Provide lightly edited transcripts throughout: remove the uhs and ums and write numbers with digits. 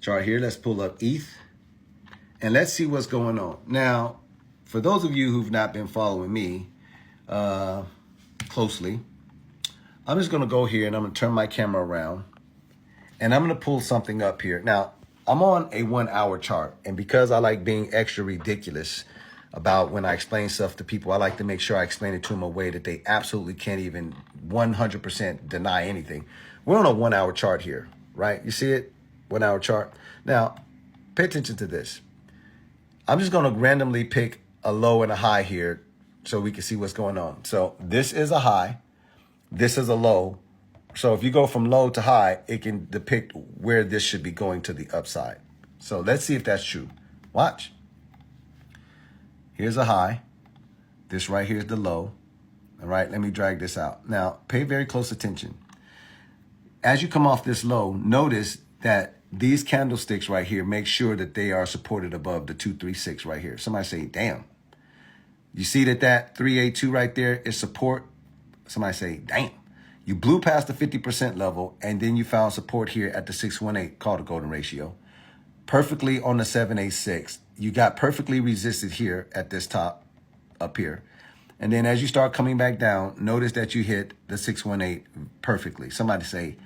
chart here. Let's pull up ETH and let's see what's going on. Now, for those of you who've not been following me closely, I'm just going to go here and I'm going to turn my camera around and I'm going to pull something up here. Now, I'm on a 1 hour chart, and because I like being extra ridiculous about when I explain stuff to people, I like to make sure I explain it to them a way that they absolutely can't even 100% deny anything. We're on a 1 hour chart here, right? You see it? 1 hour chart. Now, pay attention to this. I'm just going to randomly pick a low and a high here so we can see what's going on. So this is a high. This is a low. So if you go from low to high, it can depict where this should be going to the upside. So let's see if that's true. Watch. Here's a high. This right here is the low. All right, let me drag this out. Now, pay very close attention. As you come off this low, notice that these candlesticks right here, make sure that they are supported above the 236 right here. Somebody say, damn. You see that 382 right there is support? Somebody say, damn. You blew past the 50% level, and then you found support here at the 618, called the golden ratio. Perfectly on the 786. You got perfectly resisted here at this top up here. And then as you start coming back down, notice that you hit the 618 perfectly. Somebody say,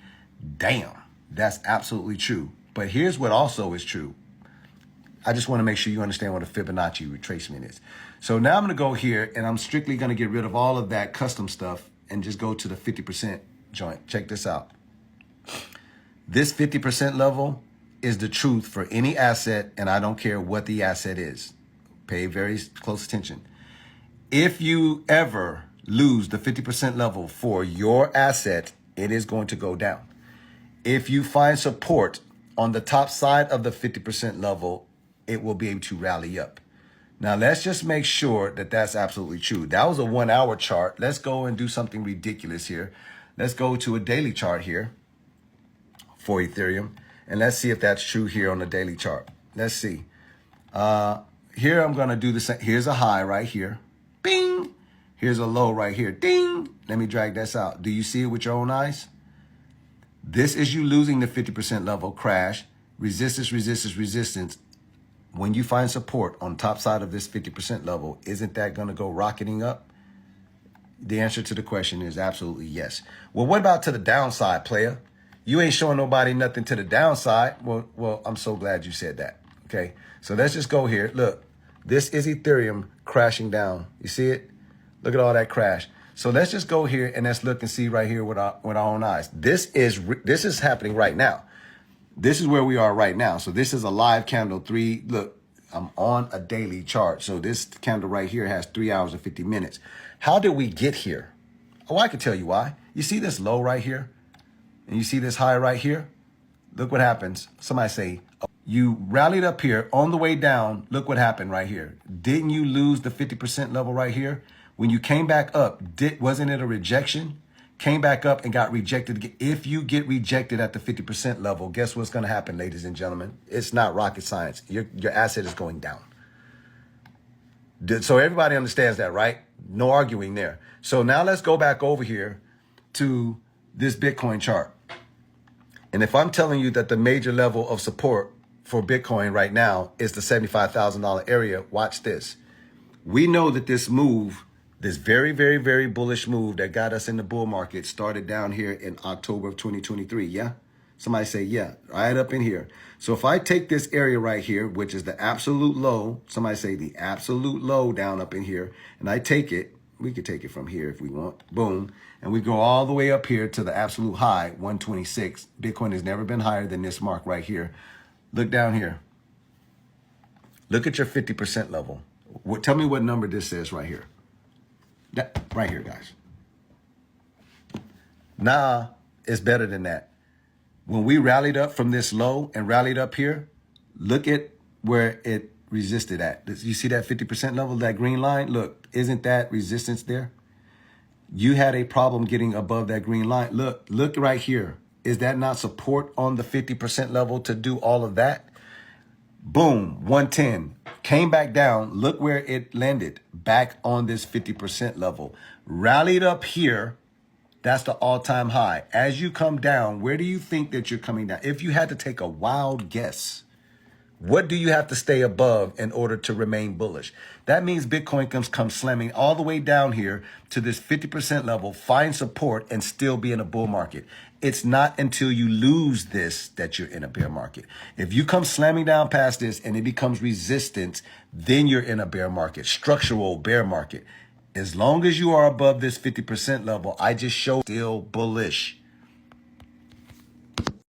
damn, that's absolutely true. But here's what also is true. I just want to make sure you understand what a Fibonacci retracement is. So now I'm going to go here, and I'm strictly going to get rid of all of that custom stuff and just go to the 50% joint. Check this out. This 50% level is the truth for any asset, and I don't care what the asset is. Pay very close attention. If you ever lose the 50% level for your asset, it is going to go down. If you find support on the top side of the 50% level, it will be able to rally up. Now, let's just make sure that that's absolutely true. That was a 1 hour chart. Let's go and do something ridiculous here. Let's go to a daily chart here for Ethereum. And let's see if that's true here on the daily chart. Let's see. Here I'm going to do the same. Here's a high right here. Bing. Here's a low right here. Ding. Let me drag this out. Do you see it with your own eyes? This is you losing the 50% level, crash, resistance, resistance, resistance. When you find support on top side of this 50% level, isn't that going to go rocketing up? The answer to the question is absolutely yes. Well, what about to the downside, player? You ain't showing nobody nothing to the downside. Well, I'm so glad you said that. Okay, so let's just go here. Look, this is Ethereum crashing down. You see it? Look at all that crash. So let's just go here and let's look and see right here with our own eyes. This is happening right now. This is where we are right now. So this is a live candle 3. Look, I'm on a daily chart. So this candle right here has 3 hours and 50 minutes. How did we get here? Oh, I can tell you why. You see this low right here? And you see this high right here? Look what happens. Somebody say, oh, you rallied up here on the way down. Look what happened right here. Didn't you lose the 50% level right here? When you came back up, wasn't it a rejection? Came back up and got rejected. If you get rejected at the 50% level, guess what's going to happen, ladies and gentlemen? It's not rocket science. Your asset is going down. So everybody understands that, right? No arguing there. So now let's go back over here to this Bitcoin chart. And if I'm telling you that the major level of support for Bitcoin right now is the $75,000 area, watch this. We know that this move, this very, very, very bullish move that got us in the bull market started down here in October of 2023. Yeah. Somebody say, yeah, right up in here. So if I take this area right here, which is the absolute low, somebody say the absolute low down up in here, and I take it, we could take it from here if we want, boom. And we go all the way up here to the absolute high, 126. Bitcoin has never been higher than this mark right here. Look down here. Look at your 50% level. Tell me what number this is right here. That, right here, guys. Nah, it's better than that. When we rallied up from this low and rallied up here, look at where it resisted at. You see that 50% level, that green line? Look, isn't that resistance there? You had a problem getting above that green line. Look right here. Is that not support on the 50% level to do all of that? Boom, 110. Came back down. Look where it landed. Back on this 50% level. Rallied up here. That's the all-time high. As you come down, where do you think that you're coming down? If you had to take a wild guess, what do you have to stay above in order to remain bullish? That means Bitcoin comes slamming all the way down here to this 50% level, find support, and still be in a bull market. It's not until you lose this that you're in a bear market. If you come slamming down past this and it becomes resistance, then you're in a bear market, structural bear market. As long as you are above this 50% level, I just show still bullish.